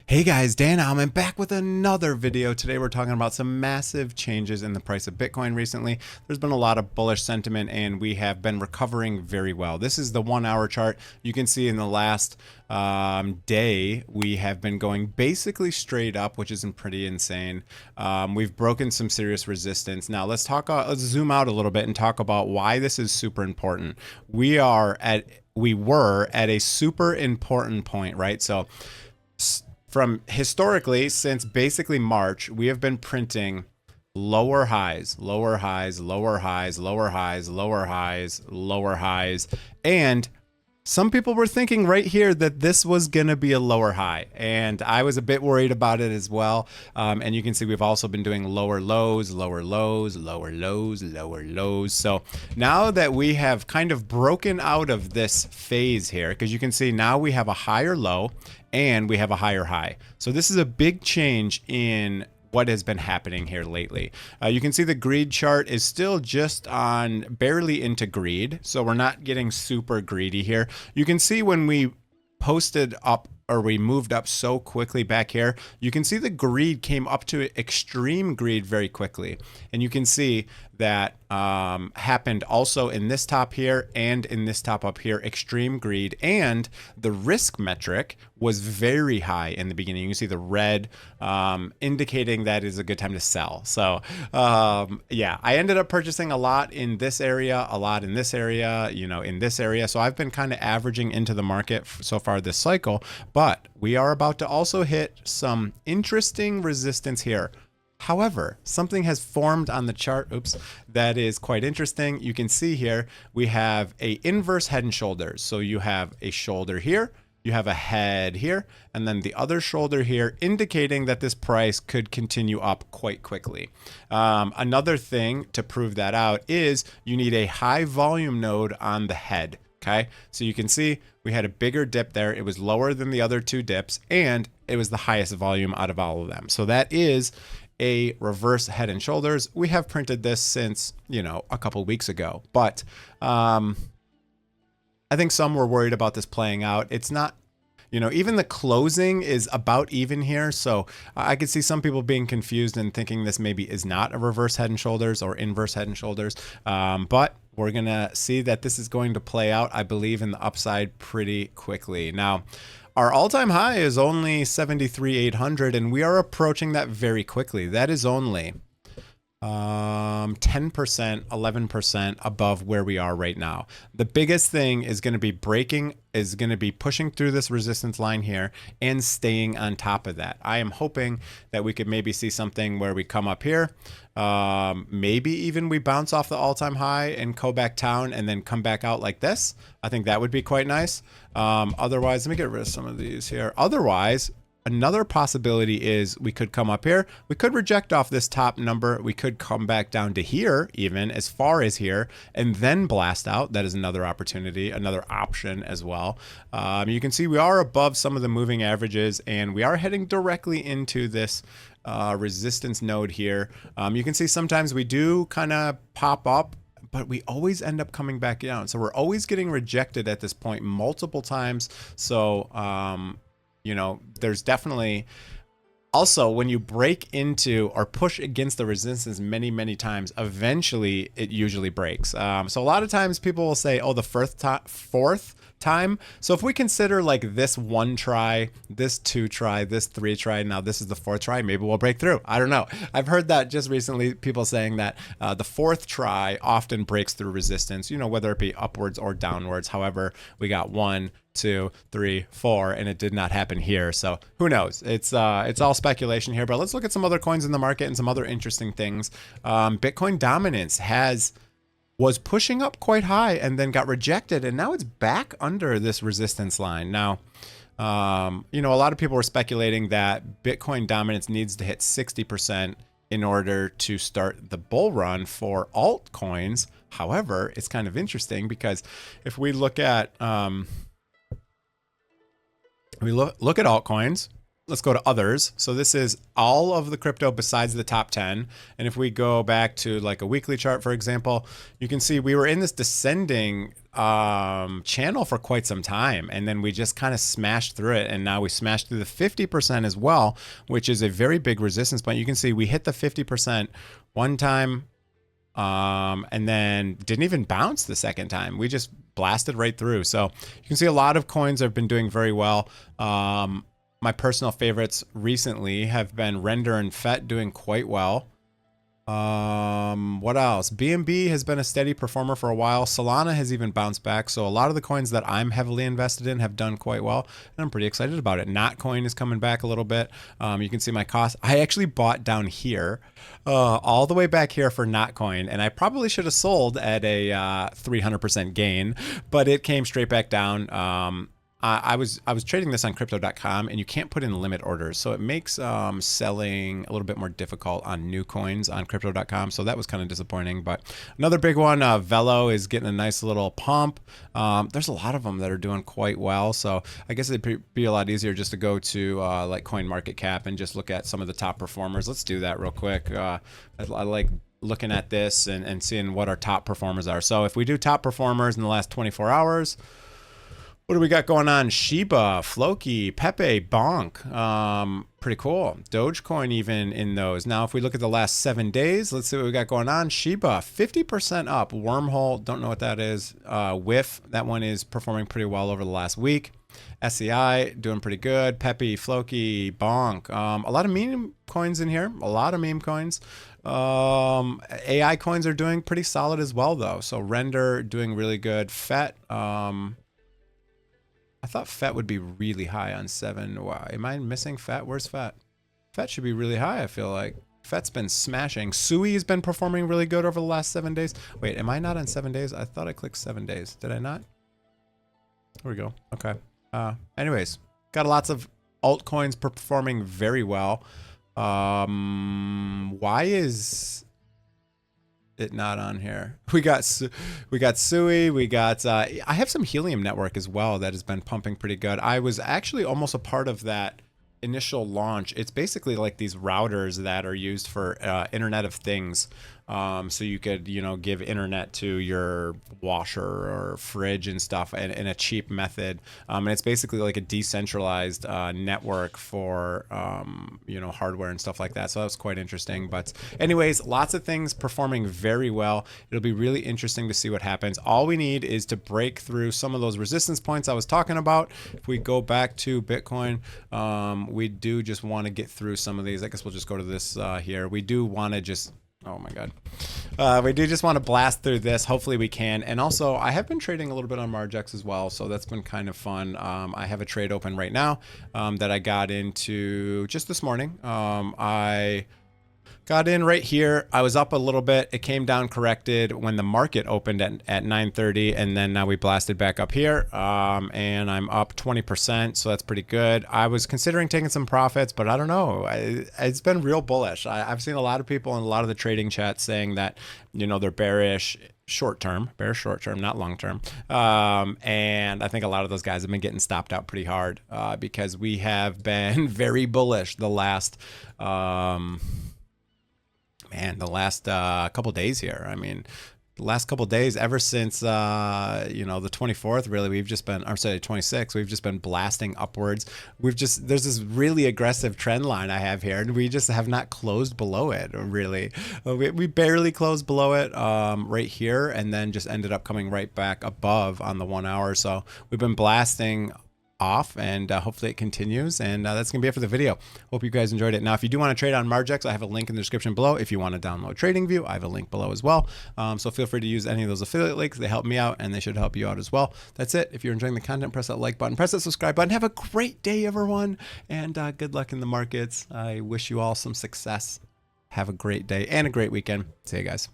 Hey guys, Dan Heilman back with another video. Today we're talking about some massive changes in the price of Bitcoin recently. There's been a lot of bullish sentiment and we have been recovering very well. This is the 1 hour chart. You can see in the last day we have been going basically straight up, which isn't pretty insane. We've broken some serious resistance. Now let's zoom out a little bit and talk about why this is super important. We were at a super important point, right? So from historically, since basically March, we have been printing lower highs, lower highs, lower highs, lower highs, lower highs, lower highs. And some people were thinking right here that this was going to be a lower high. And I was a bit worried about it as well. And you can see we've also been doing lower lows, lower lows, lower lows, lower lows. So now that we have kind of broken out of this phase here, because you can see now we have a higher low and we have a higher high. So this is a big change in what has been happening here lately. You can see the greed chart is still just on barely into greed. So we're not getting super greedy here. You can see when we posted up or we moved up so quickly back here, you can see the greed came up to extreme greed very quickly. And you can see that happened also in this top here and in this top up here, extreme greed. And the risk metric was very high in the beginning. You can see the red indicating that is a good time to sell. So yeah, I ended up purchasing a lot in this area, a lot in this area, in this area. So I've been kind of averaging into the market so far this cycle, but we are about to also hit some interesting resistance here. However, something has formed on the chart, that is quite interesting. You can see here, we have a inverse head and shoulders. So you have a shoulder here, you have a head here, and then the other shoulder here, indicating that this price could continue up quite quickly. Another thing to prove that out is you need a high volume node on the head. Okay, so you can see we had a bigger dip there. It was lower than the other two dips, and it was the highest volume out of all of them. So that is a reverse head and shoulders. We have printed this since, a couple weeks ago, but I think some were worried about this playing out. It's not, even the closing is about even here. So I could see some people being confused and thinking this maybe is not a reverse head and shoulders or inverse head and shoulders. But we're going to see that this is going to play out, I believe, in the upside pretty quickly. Now, our all-time high is only 73,800, and we are approaching that very quickly. That is only 10%, 11% above where we are right now. The biggest thing is going to be pushing through this resistance line here and staying on top of that. I am hoping that we could maybe see something where we come up here. Maybe even we bounce off the all-time high and go back down and then come back out like this. I think that would be quite nice. Otherwise, let me get rid of some of these here. Otherwise, another possibility is we could come up here. We could reject off this top number. We could come back down to here, even as far as here, and then blast out. That is another opportunity, another option as well. You can see we are above some of the moving averages, and we are heading directly into this resistance node here. You can see sometimes we do kind of pop up, but we always end up coming back down. So we're always getting rejected at this point multiple times. So, there's definitely also when you break into or push against the resistance many, many times, eventually it usually breaks. So a lot of times people will say, oh, the fourth time. So if we consider like this one try, this two try, this three try, now this is the fourth try, maybe we'll break through. I don't know. I've heard that just recently, people saying that the fourth try often breaks through resistance, whether it be upwards or downwards. However, we got 1, 2, 3, 4, and it did not happen here. So who knows? It's all speculation here, but let's look at some other coins in the market and some other interesting things. Bitcoin Dominance was pushing up quite high and then got rejected, and now it's back under this resistance line. Now, a lot of people were speculating that Bitcoin Dominance needs to hit 60% in order to start the bull run for altcoins. However, it's kind of interesting because if we look at look at altcoins, let's go to others. So this is all of the crypto besides the top 10. And if we go back to like a weekly chart, for example, you can see we were in this descending channel for quite some time. And then we just kind of smashed through it. And now we smashed through the 50% as well, which is a very big resistance point. You can see we hit the 50% one time, and then didn't even bounce the second time. We just blasted right through. So you can see a lot of coins have been doing very well. My personal favorites recently have been Render and FET doing quite well. What else? BNB has been a steady performer for a while. Solana has even bounced back. So a lot of the coins that I'm heavily invested in have done quite well, and I'm pretty excited about it. Notcoin is coming back a little bit. You can see my cost. I actually bought down here, all the way back here for Notcoin, and I probably should have sold at a 300% gain, but it came straight back down. I was trading this on crypto.com, and you can't put in limit orders. So it makes selling a little bit more difficult on new coins on crypto.com. So that was kind of disappointing. But another big one, Velo is getting a nice little pump. There's a lot of them that are doing quite well. So I guess it'd be a lot easier just to go to like CoinMarketCap and just look at some of the top performers. Let's do that real quick. I like looking at this and seeing what our top performers are. So if we do top performers in the last 24 hours, what do we got going on? Shiba, Floki, Pepe, Bonk. Pretty cool. Dogecoin even in those. Now, if we look at the last 7 days, let's see what we got going on. Shiba, 50% up. Wormhole, don't know what that is. Whiff, that one is performing pretty well over the last week. SEI, doing pretty good. Pepe, Floki, Bonk. A lot of meme coins in here. A lot of meme coins. AI coins are doing pretty solid as well, though. So Render doing really good. FET, I thought FET would be really high on 7. Wow, am I missing FET? Where's FET? FET should be really high, I feel like. FET's been smashing. Sui has been performing really good over the last 7 days. Wait, am I not on 7 days? I thought I clicked 7 days. Did I not? There we go. Okay. Anyways, got lots of altcoins performing very well. Why is it not on here? We got Sui, we got I have some Helium network as well that has been pumping pretty good. I was actually almost a part of that initial launch. It's basically like these routers that are used for Internet of Things. So you could, you know, give internet to your washer or fridge and stuff in a cheap method. And it's basically like a decentralized network for, you know, hardware and stuff like that. So that was quite interesting. But anyways, lots of things performing very well. It'll be really interesting to see what happens. All we need is to break through some of those resistance points I was talking about. If we go back to Bitcoin, we do just want to get through some of these. I guess we'll just go to this here. We do want to just... Oh my God. We do just want to blast through this. Hopefully we can. And also I have been trading a little bit on Margex as well. So that's been kind of fun. I have a trade open right now that I got into just this morning. I got in right here. I was up a little bit. It came down corrected when the market opened at 9:30, and then now we blasted back up here, and I'm up 20%, so that's pretty good. I was considering taking some profits, but I don't know. It's been real bullish. I've seen a lot of people in a lot of the trading chats saying that, you know, they're bearish short term, not long term. And I think a lot of those guys have been getting stopped out pretty hard because we have been very bullish the last couple days here. I mean, the last couple days, ever since, you know, the 24th, really, we've just been, I'm sorry, 26th, we've just been blasting upwards. There's this really aggressive trend line I have here, and we just have not closed below it, really. We barely closed below it right here, and then just ended up coming right back above on the 1 hour. So we've been blasting off, and hopefully it continues, and that's gonna be it for the video. Hope you guys enjoyed it. Now, if you do want to trade on Margex, I have a link in the description below. If you want to download TradingView, I have a link below as well. So feel free to use any of those affiliate links. They help me out, and they should help you out as well. That's it. If you're enjoying the content, press that like button, press that subscribe button. Have a great day, everyone, and good luck in the markets. I wish you all some success. Have a great day and a great weekend. See you guys.